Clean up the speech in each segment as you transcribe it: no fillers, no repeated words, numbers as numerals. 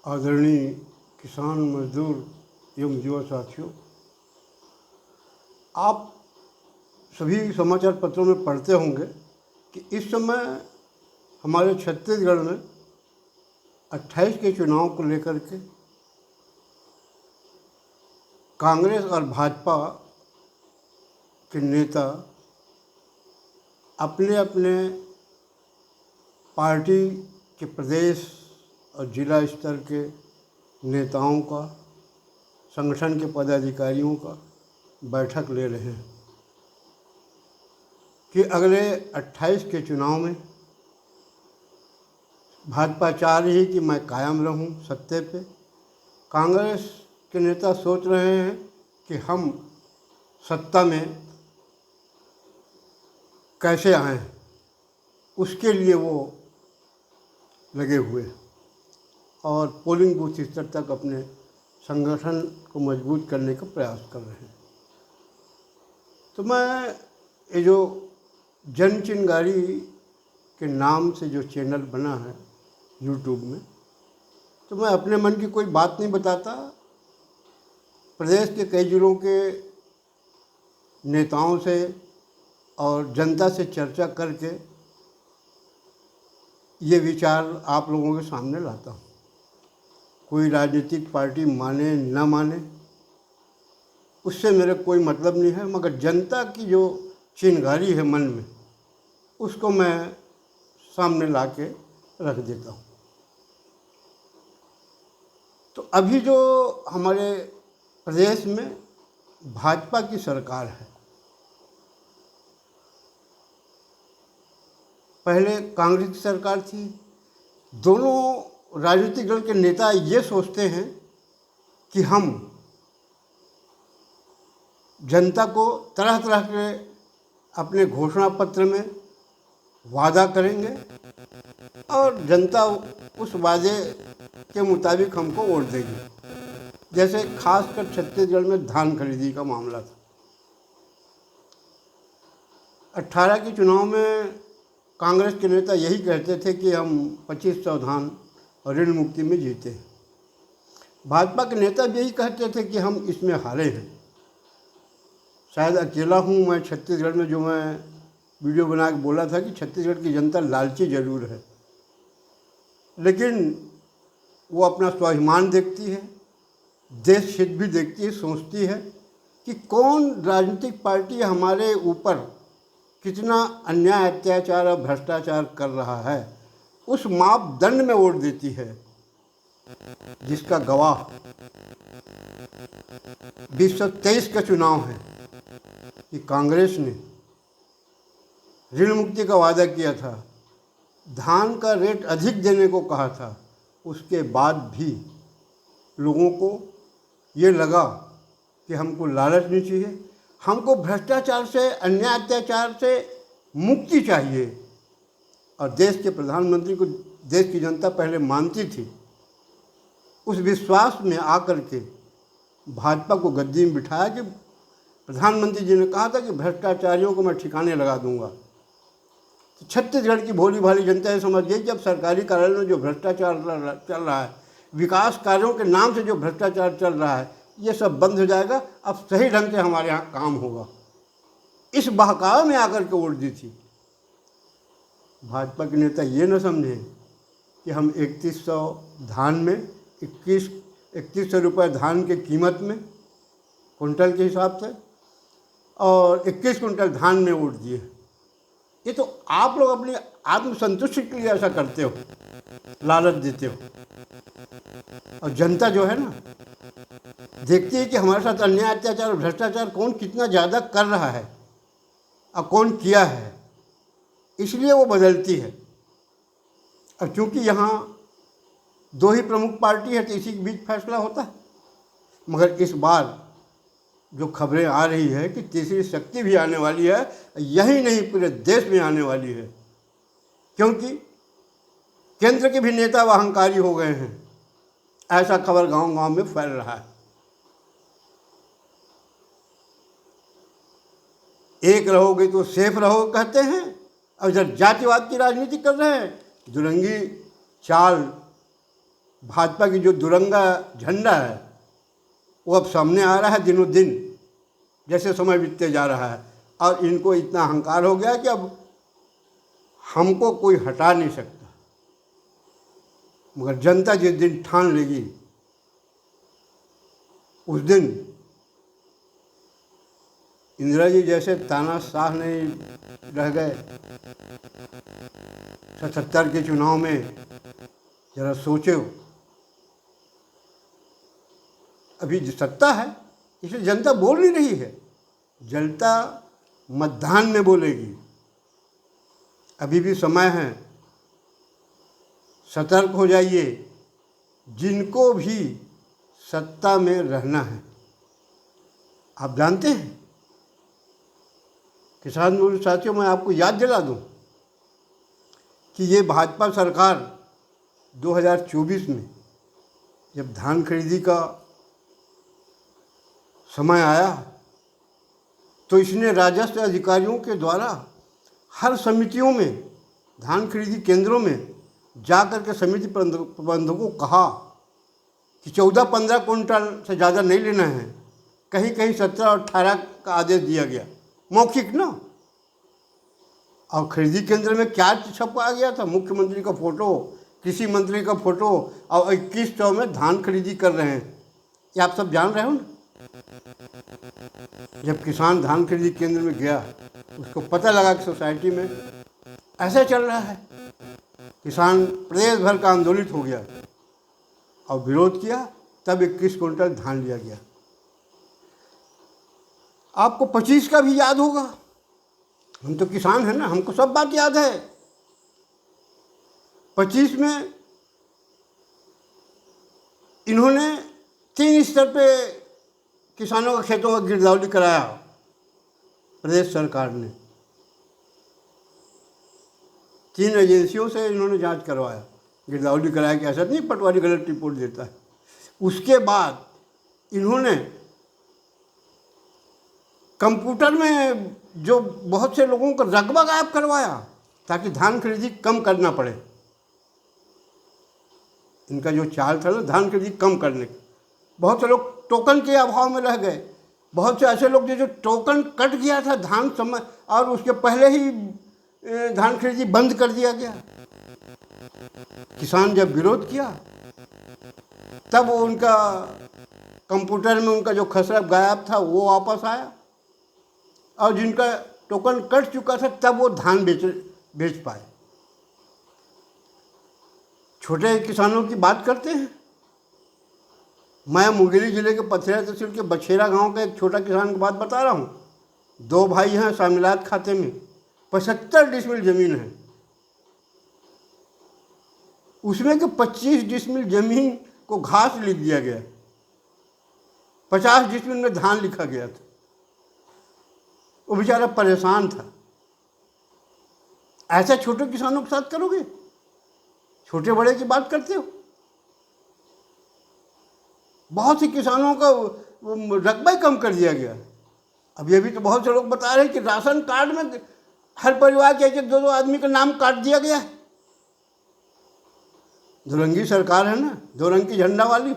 आदरणीय किसान मजदूर एवं युवा साथियों, आप सभी समाचार पत्रों में पढ़ते होंगे कि इस समय हमारे छत्तीसगढ़ में 28 के चुनाव को लेकर के कांग्रेस और भाजपा के नेता अपने अपने पार्टी के प्रदेश और जिला स्तर के नेताओं का, संगठन के पदाधिकारियों का बैठक ले रहे हैं कि अगले 28 के चुनाव में भाजपा चाह रही कि मैं कायम रहूं सत्ते पे। कांग्रेस के नेता सोच रहे हैं कि हम सत्ता में कैसे आएं, उसके लिए वो लगे हुए और पोलिंग बूथ स्तर तक अपने संगठन को मजबूत करने का प्रयास कर रहे हैं। तो मैं ये जो जन चिंगारी के नाम से जो चैनल बना है यूट्यूब में, तो मैं अपने मन की कोई बात नहीं बताता। प्रदेश के कई जिलों के नेताओं से और जनता से चर्चा करके ये विचार आप लोगों के सामने लाता हूँ। कोई राजनीतिक पार्टी माने न माने उससे मेरा कोई मतलब नहीं है, मगर जनता की जो चिंगारी है मन में, उसको मैं सामने ला के रख देता हूँ। तो अभी जो हमारे प्रदेश में भाजपा की सरकार है, पहले कांग्रेस की सरकार थी। दोनों राजनीतिक दल के नेता ये सोचते हैं कि हम जनता को तरह तरह के अपने घोषणा पत्र में वादा करेंगे और जनता उस वादे के मुताबिक हमको वोट देगी। जैसे खासकर छत्तीसगढ़ में धान खरीदी का मामला था। 18 के चुनाव में कांग्रेस के नेता यही कहते थे कि हम 2500 धान और ऋण मुक्ति में जीते हैं। भाजपा के नेता भी यही कहते थे कि हम इसमें हारे हैं। शायद अकेला हूँ मैं छत्तीसगढ़ में जो मैं वीडियो बना के बोला था कि छत्तीसगढ़ की जनता लालची जरूर है, लेकिन वो अपना स्वाभिमान देखती है, देश हित भी देखती है, सोचती है कि कौन राजनीतिक पार्टी हमारे ऊपर कितना अन्याय, अत्याचार और भ्रष्टाचार कर रहा है, उस मापदंड में वोट देती है। जिसका गवाह 2023 का चुनाव है कि कांग्रेस ने ऋण मुक्ति का वादा किया था, धान का रेट अधिक देने को कहा था, उसके बाद भी लोगों को ये लगा कि हमको लालच नहीं चाहिए, हमको भ्रष्टाचार से, अन्याय अत्याचार से मुक्ति चाहिए। और देश के प्रधानमंत्री को देश की जनता पहले मानती थी। उस विश्वास में आकर के भाजपा को गद्दी में बिठाया कि प्रधानमंत्री जी ने कहा था कि भ्रष्टाचारियों को मैं ठिकाने लगा दूंगा। तो छत्तीसगढ़ की भोली भाली जनता ये समझ गई कि अब सरकारी कार्यालय में जो भ्रष्टाचार चल रहा है, विकास कार्यों के नाम से जो भ्रष्टाचार चल रहा है, ये सब बंद हो जाएगा, अब सही ढंग से हमारे यहाँ काम होगा। इस बहकावे में आकर के वोट दी थी। भाजपा के नेता ये न समझे कि हम 3100 धान में 2100 रुपये धान के कीमत में कुंटल के हिसाब से और 21 कुंटल धान में वोट दिए। ये तो आप लोग अपनी आत्मसंतुष्टि के लिए ऐसा करते हो, लालच देते हो। और जनता जो है ना, देखती है कि हमारे साथ अन्याय, अत्याचार और भ्रष्टाचार कौन कितना ज़्यादा कर रहा है और कौन किया है, इसलिए वो बदलती है। और चूँकि यहाँ दो ही प्रमुख पार्टी है तो इसी के बीच फैसला होता है। मगर इस बार जो खबरें आ रही है कि तीसरी शक्ति भी आने वाली है, यही नहीं पूरे देश में आने वाली है, क्योंकि केंद्र के भी नेता व अहंकारी हो गए हैं। ऐसा खबर गांव-गांव में फैल रहा है। एक रहोगे तो सेफ रहोगे कहते हैं, और इधर जातिवाद की राजनीति कर रहे हैं। दुरंगी चाल भाजपा की जो दुरंगा झंडा है वो अब सामने आ रहा है दिनों दिन, जैसे समय बीतते जा रहा है। और इनको इतना अहंकार हो गया कि अब हमको कोई हटा नहीं सकता। मगर जनता जिस दिन ठान लेगी उस दिन इंदिरा जी जैसे तानाशाह नहीं रह गए 77 के चुनाव में। जरा सोचो, अभी जो सत्ता है इसे जनता बोल नहीं रही है, जनता मतदान में बोलेगी। अभी भी समय है, सतर्क हो जाइए। जिनको भी सत्ता में रहना है, आप जानते हैं, किसान मजदूर साथियों, मैं आपको याद दिला दूं कि ये भाजपा सरकार 2024 में जब धान खरीदी का समय आया तो इसने राजस्व अधिकारियों के द्वारा हर समितियों में, धान खरीदी केंद्रों में जाकर के समिति प्रबंधकों को कहा कि 14-15 कुंटल से ज़्यादा नहीं लेना है। कहीं कहीं 17 और 18 का आदेश दिया गया, मौखिक ना। और खरीदी केंद्र में क्या छपा गया था? मुख्यमंत्री का फोटो, कृषि मंत्री का फोटो, और 2100 में धान खरीदी कर रहे हैं। ये आप सब जान रहे हो ना। जब किसान धान खरीदी केंद्र में गया, उसको पता लगा कि सोसाइटी में ऐसा चल रहा है, किसान प्रदेश भर का आंदोलित हो गया और विरोध किया। तब 21 कुंटल धान लिया गया। आपको 25 का भी याद होगा, हम तो किसान हैं ना, हमको सब बात याद है। 25 में इन्होंने 3 स्तर पे किसानों के खेतों का गिरदावरी कराया, प्रदेश सरकार ने 3 एजेंसियों से इन्होंने जांच करवाया, गिरदावरी कराया कि ऐसा नहीं पटवारी गलत रिपोर्ट देता है। उसके बाद इन्होंने कंप्यूटर में जो बहुत से लोगों का रकबा गायब करवाया ताकि धान खरीदी कम करना पड़े। इनका जो चाल था ना धान खरीदी कम करने का, बहुत से लोग टोकन के अभाव में रह गए। बहुत से ऐसे लोग जो टोकन कट गया था धान समय और उसके पहले ही धान खरीदी बंद कर दिया गया। किसान जब विरोध किया तब उनका कंप्यूटर में उनका जो खसरा गायब था वो वापस आया, और जिनका टोकन कट चुका था तब वो धान बेच पाए। छोटे किसानों की बात करते हैं। मैं मुंगेली जिले के पथरिया तहसील के बछेरा गांव का एक छोटा किसान की बात बता रहा हूँ। 2 भाई हैं, शामिलात खाते में 75 डिसमिल ज़मीन है। उसमें के 25 डिसमिल ज़मीन को घास लिख दिया गया, 50 डिसमिल में धान लिखा गया था। वो बेचारा परेशान था। ऐसा छोटे किसानों के साथ करोगे? छोटे बड़े की बात करते हो। बहुत से किसानों का रकबा ही कम कर दिया गया। अभी तो बहुत से लोग बता रहे हैं कि राशन कार्ड में हर परिवार के 1-2 आदमी का नाम काट दिया गया है। दुरंगी सरकार है ना, 2 रंग की झंडा वाली,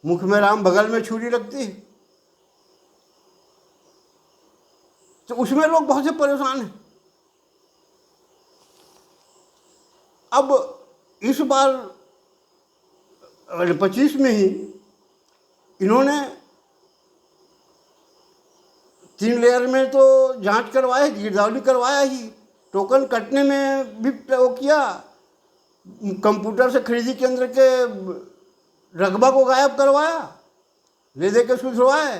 मुख में राम बगल में छुरी रखती है, तो उसमें लोग बहुत से परेशान हैं। अब इस बार 25 में ही इन्होंने 3 लेयर में तो जांच करवाया, गिरदावरी करवाया ही, टोकन कटने में भी वो किया, कंप्यूटर से खरीदी केंद्र के रकबा को गायब करवाया, ले दे के सुधरवाए।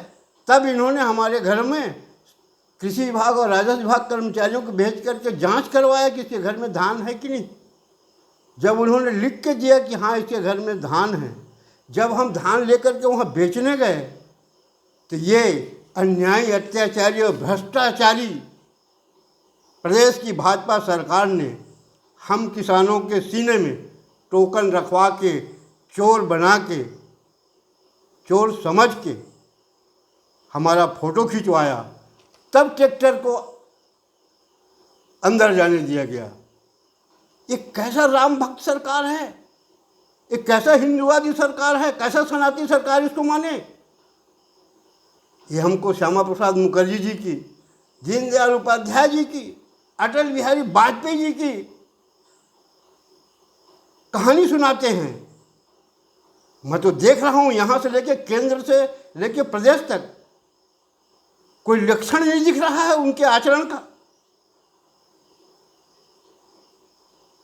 तब इन्होंने हमारे घर में कृषि विभाग और राजस्व विभाग कर्मचारियों को भेज करके जांच करवाया कि इसके घर में धान है कि नहीं। जब उन्होंने लिख के दिया कि हाँ इसके घर में धान है, जब हम धान लेकर के वहाँ बेचने गए तो ये अन्यायी, अत्याचारी और भ्रष्टाचारी प्रदेश की भाजपा सरकार ने हम किसानों के सीने में टोकन रखवा के, चोर बना के, चोर समझ के हमारा फोटो खिंचवाया, तब ट्रैक्टर को अंदर जाने दिया गया। ये कैसा राम भक्त सरकार है? ये कैसा हिंदुवादी सरकार है, कैसा सनातनी सरकार इसको माने? ये हमको श्यामा प्रसाद मुखर्जी जी की, दीनदयाल उपाध्याय जी की, अटल बिहारी वाजपेयी जी की कहानी सुनाते हैं। मैं तो देख रहा हूँ यहाँ से लेके केंद्र से लेके प्रदेश तक कोई लक्षण नहीं दिख रहा है उनके आचरण का।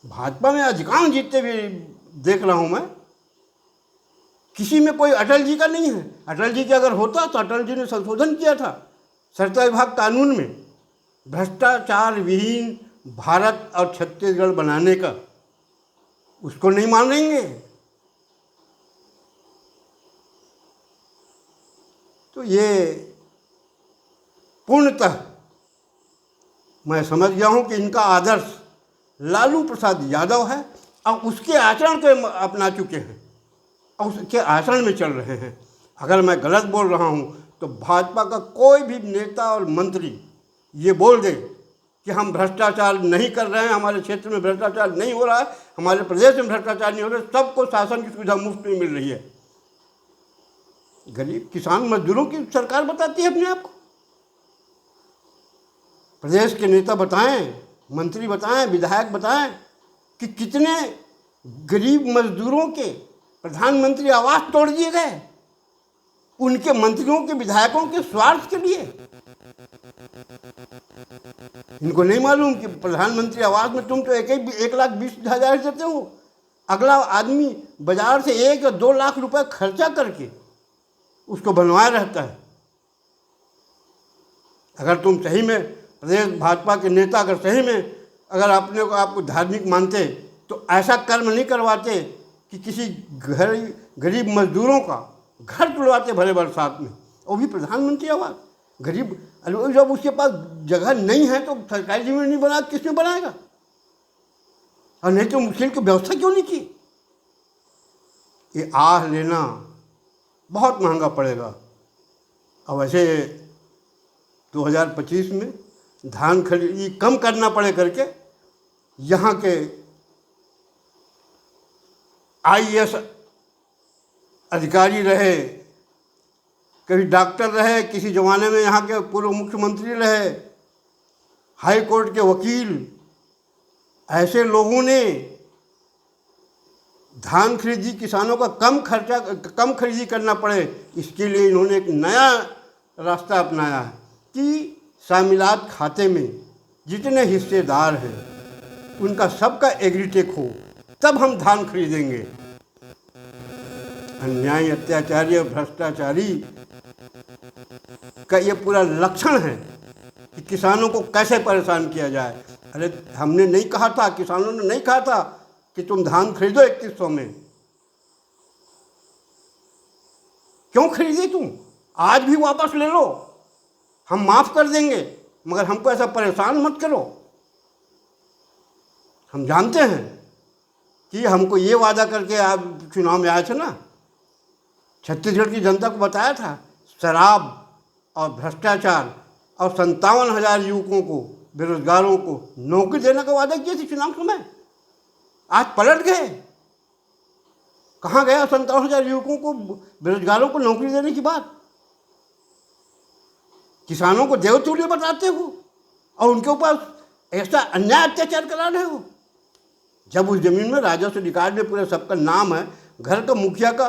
भाजपा में अधिकांश जितने भी देख रहा हूँ मैं, किसी में कोई अटल जी का नहीं है। अटल जी का अगर होता तो अटल जी ने संशोधन किया था संचार विभाग कानून में, भ्रष्टाचार विहीन भारत और छत्तीसगढ़ बनाने का। उसको नहीं मानेंगे तो ये पूर्णतः मैं समझ गया हूँ कि इनका आदर्श लालू प्रसाद यादव है और उसके आचरण को अपना चुके हैं और उसके आचरण में चल रहे हैं। अगर मैं गलत बोल रहा हूँ तो भाजपा का कोई भी नेता और मंत्री ये बोल दे कि हम भ्रष्टाचार नहीं कर रहे हैं, हमारे क्षेत्र में भ्रष्टाचार नहीं हो रहा है, हमारे प्रदेश में भ्रष्टाचार नहीं हो रहा है, सबको शासन की सुविधा मुफ्त में मिल रही है। गरीब किसान मजदूरों की सरकार बताती है अपने आप को। प्रदेश के नेता बताएं, मंत्री बताएं, विधायक बताएं कि कितने गरीब मजदूरों के प्रधानमंत्री आवास तोड़ दिए गए उनके मंत्रियों के, विधायकों के स्वार्थ के लिए। इनको नहीं मालूम कि प्रधानमंत्री आवास में तुम तो 1,20,000 देते हो, अगला आदमी बाजार से 1 या 2 लाख रुपए खर्चा करके उसको बनवाया रहता है। अगर तुम सही में प्रदेश भाजपा के नेता अगर सही में अगर अपने को आपको धार्मिक मानते तो ऐसा कर्म नहीं करवाते कि किसी गरीब मजदूरों का घर तुड़वाते भरे बरसात में, वो भी प्रधानमंत्री आवास। गरीब जब उसके पास जगह नहीं है तो सरकारी जमीन नहीं बना, किस में बनाएगा? और नहीं तो मुश्किल की व्यवस्था क्यों नहीं की? ये आह लेना बहुत महंगा पड़ेगा। अब वैसे 2025 में धान खरीदी कम करना पड़े करके यहाँ के IAS अधिकारी रहे, कभी डॉक्टर रहे, किसी ज़माने में यहाँ के पूर्व मुख्यमंत्री रहे, हाई कोर्ट के वकील, ऐसे लोगों ने धान खरीदी किसानों का कम खरीदी करना पड़े, इसके लिए इन्होंने एक नया रास्ता अपनाया है कि शामिलात खाते में जितने हिस्सेदार हैं उनका सबका एग्रीटेक हो, तब हम धान खरीदेंगे। अन्याय, अत्याचारी और भ्रष्टाचारी का ये पूरा लक्षण है कि किसानों को कैसे परेशान किया जाए। अरे हमने नहीं कहा था, किसानों ने नहीं कहा था कि तुम धान खरीदो 3100 में। क्यों खरीदे तुम? आज भी वापस ले लो, हम माफ़ कर देंगे, मगर हमको ऐसा परेशान मत करो। हम जानते हैं कि हमको ये वादा करके आप चुनाव में आए थे ना, छत्तीसगढ़ की जनता को बताया था शराब और भ्रष्टाचार और 57,000 युवकों को, बेरोजगारों को नौकरी देने का वादा किए थे चुनाव समय। आज पलट गए। कहाँ गया 57,000 युवकों को, बेरोजगारों को नौकरी देने की बात? किसानों को देवतुल्य बताते हो और उनके ऊपर ऐसा अन्याय अत्याचार करा रहे हो। जब उस जमीन में राजस्व रिकॉर्ड में पूरे सबका नाम है, घर का मुखिया का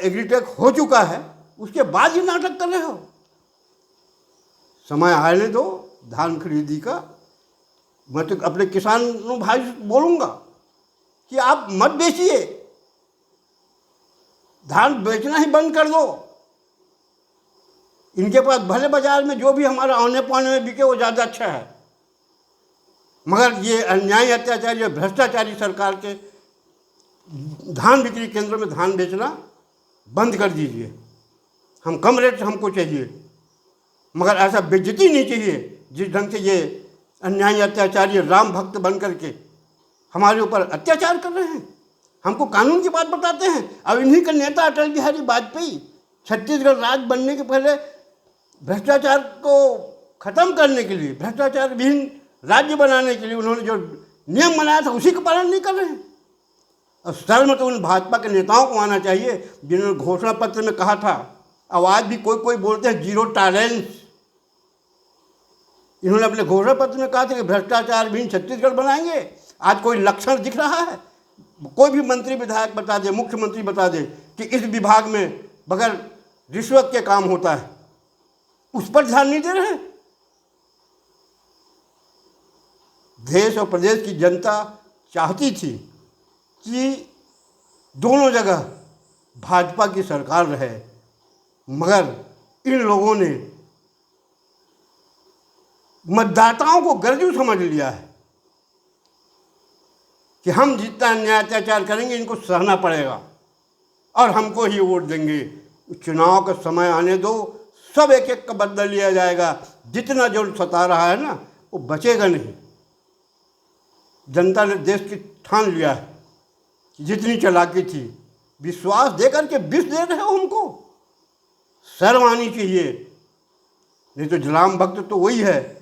एग्रीटेक हो चुका है, उसके बाद ही नाटक कर रहे हो। समय आने दो धान खरीदी का। मैं तो अपने किसानों भाई बोलूँगा कि आप मत बेचिए, धान बेचना ही बंद कर दो। इनके पास भले बाजार में जो भी हमारा औने पौने में बिके वो ज़्यादा अच्छा है, मगर ये अन्याय, अत्याचारी और भ्रष्टाचारी सरकार के धान बिक्री केंद्रों में धान बेचना बंद कर दीजिए। हम कम रेट से हमको चाहिए, मगर ऐसा बेइज्जती नहीं चाहिए जिस ढंग से ये अन्याय, अत्याचारी राम भक्त बन करके हमारे ऊपर अत्याचार कर रहे हैं, हमको कानून की बात बताते हैं। अब इन्हीं का नेता अटल बिहारी वाजपेयी छत्तीसगढ़ राज्य बनने के पहले भ्रष्टाचार को ख़त्म करने के लिए, भ्रष्टाचार विहीन राज्य बनाने के लिए उन्होंने जो नियम बनाया था उसी का पालन नहीं कर रहे हैं। और शर्म तो उन भाजपा के नेताओं को आना चाहिए जिन्होंने घोषणा पत्र में कहा था, अब आज भी कोई कोई बोलते हैं जीरो टॉलरेंस। इन्होंने अपने घोषणा पत्र में कहा था कि भ्रष्टाचार विहीन छत्तीसगढ़ बनाएंगे। आज कोई लक्षण दिख रहा है? कोई भी मंत्री विधायक बता दे, मुख्यमंत्री बता दे कि इस विभाग में बगैर रिश्वत के काम होता है, उस पर ध्यान नहीं दे रहे हैं। देश और प्रदेश की जनता चाहती थी कि दोनों जगह भाजपा की सरकार रहे, मगर इन लोगों ने मतदाताओं को गर्जू समझ लिया है कि हम जितना अन्याय अत्याचार करेंगे इनको सहना पड़ेगा और हमको ही वोट देंगे। चुनाव का समय आने दो, सब एक एक का बदला लिया जाएगा। जितना जो सता रहा है ना वो बचेगा नहीं। जनता ने देश की ठान लिया है कि जितनी चालाकी थी, विश्वास देकर के विष दे रहे हो हमको, शर्म आनी चाहिए। नहीं तो जलाम भक्त तो वही है,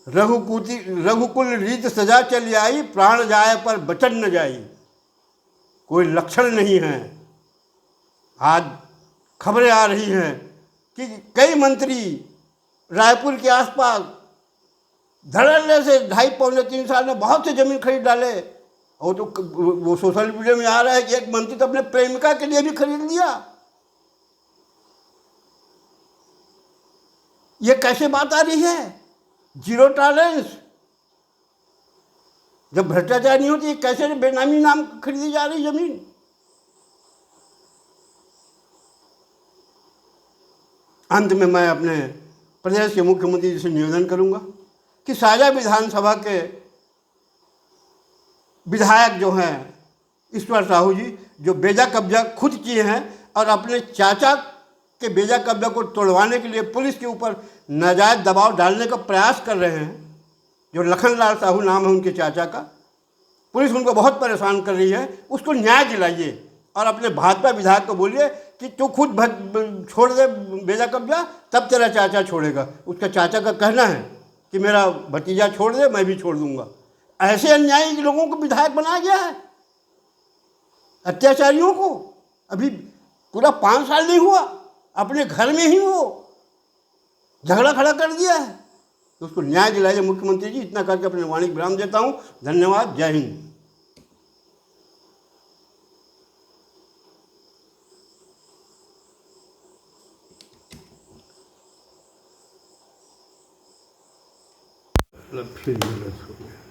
रघुकुल रीत सजा चली आई, प्राण जाए पर बचन न जाई। कोई लक्षण नहीं है। आज खबरें आ रही हैं कि कई मंत्री रायपुर के आसपास धड़ल्ले से 2.5-3 साल में बहुत से जमीन खरीद डाले। और तो वो सोशल मीडिया में आ रहा है कि एक मंत्री तो अपने प्रेमिका के लिए भी खरीद लिया। ये कैसे बात आ रही है? Zero tolerance. जब भ्रष्टाचार नहीं होती, कैसे बेनामी नाम खरीदी जा रही जमीन? अंत में मैं अपने प्रदेश के मुख्यमंत्री जी से निवेदन करूंगा कि साझा विधानसभा के विधायक जो हैं ईश्वर साहू जी, जो बेजा कब्जा खुद किए हैं और अपने चाचा के बेजा कब्जा को तोड़वाने के लिए पुलिस के ऊपर नाजायज दबाव डालने का प्रयास कर रहे हैं, जो लखनलाल साहू नाम है उनके चाचा का, पुलिस उनको बहुत परेशान कर रही है, उसको न्याय दिलाइए। और अपने भाजपा विधायक को बोलिए कि तू खुद छोड़ दे बेजा कब्जा, तब तेरा चाचा छोड़ेगा। उसका चाचा का कहना है कि मेरा भतीजा छोड़ दे, मैं भी छोड़ दूंगा। ऐसे अन्यायी लोगों को विधायक बनाया गया है, अत्याचारियों को। अभी पूरा 5 साल नहीं हुआ, अपने घर में ही वो झगड़ा खड़ा कर दिया है। तो उसको न्याय दिलाइए मुख्यमंत्री जी। इतना करके अपने वाणी को विराम देता हूँ। धन्यवाद। जय हिंद। फिर गलत हो गया।